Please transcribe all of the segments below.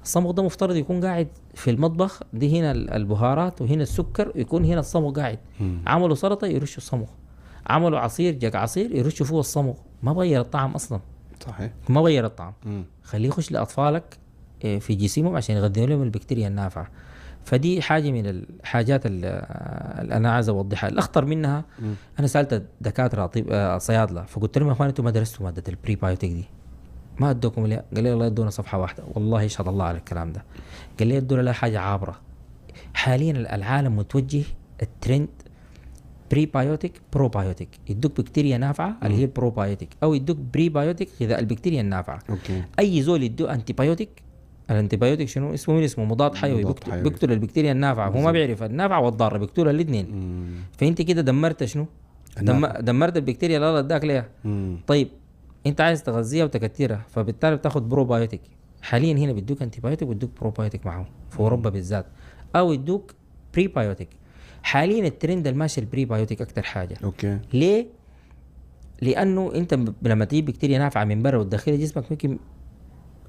الصمغ ده مفترض يكون قاعد في المطبخ، دي هنا البهارات وهنا السكر، يكون هنا الصمغ قاعد. عملوا سلطة يرشوا الصمغ، عملوا عصير جاك عصير يرشوا فيه الصمغ، ما بغير الطعم أصلا. صحيح، ما بغير الطعم. خليه يخش لأطفالك في جسمهم عشان يغذوا لهم البكتيريا النافعة. فدي حاجة من الحاجات اللي أنا عايز أوضحها. الأخطر منها أنا سألت دكاترة طب صيادلة، فقلت لهم يا أخوان أنتم ما درستوا مادة البريبايوتيك دي؟ ما ادوكم ليه؟ قال لي الله يدونا صفحه واحده. والله يشهد الله على الكلام ده. قال لي يدونا لا حاجه عابره. حاليا العالم متوجه الترند بريبايوتيك بروبايوتيك، يدوك بكتيريا نافعه اللي هي البروبايوتيك، او يدوك بريبايوتيك غذاء البكتيريا النافعه. اوكي. اي زول يدوه انتيبايوتيك. الانتيبايوتيك شنو اسمه؟ من اسمه مضاد حيوي، بيقتل البكتيريا النافعه. هو ما بيعرف النافعه والضاره، بيقتلها الاثنين. فانت كده دمرت شنو؟ دمرت البكتيريا اللي الله اداك ليها. طيب انت عايز تغذيها وتكترها، فبالتالي بتاخد بروبايوتيك. حاليا هنا بيدوك انتيبايوتيك ويدوك بروبايوتيك معه في اوروبا بالذات، او يدوك بريبايوتيك. حاليا الترند الماشي البريبايوتيك اكتر حاجه. اوكي. ليه؟ لانه انت لما تجيب بكتيريا نافعه من برا وتدخلها جسمك ممكن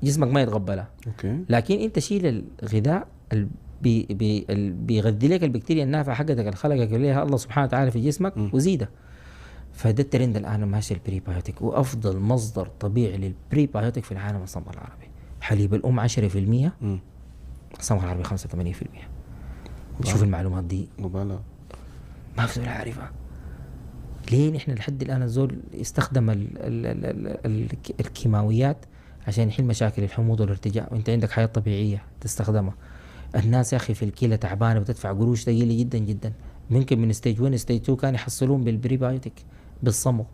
جسمك ما يتقبلها. اوكي. لكن انت شيل الغذاء بيغذي لك البكتيريا النافعه حقتك اللي خلقك ليها الله سبحانه وتعالى في جسمك وزيدها. فده الترند الان ماشي البريبايوتيك، وافضل مصدر طبيعي للبريبايوتيك في العالم الصمغ العربي. حليب الام 10%، الصمغ العربي 85%. شوف المعلومات دي مبالغ، ما في زول عارفها. ليه نحن لحد الان الزول يستخدم الكيماويات عشان يحل مشاكل الحموض والارتجاع، وانت عندك حياه طبيعيه تستخدمها. الناس يا اخي في الكلى تعبانه وتدفع قروش ثقيله جدا جدا، ممكن من ستيج 1 ستيج 2 كان يحصلون بالبريبايوتيك بالصمغ.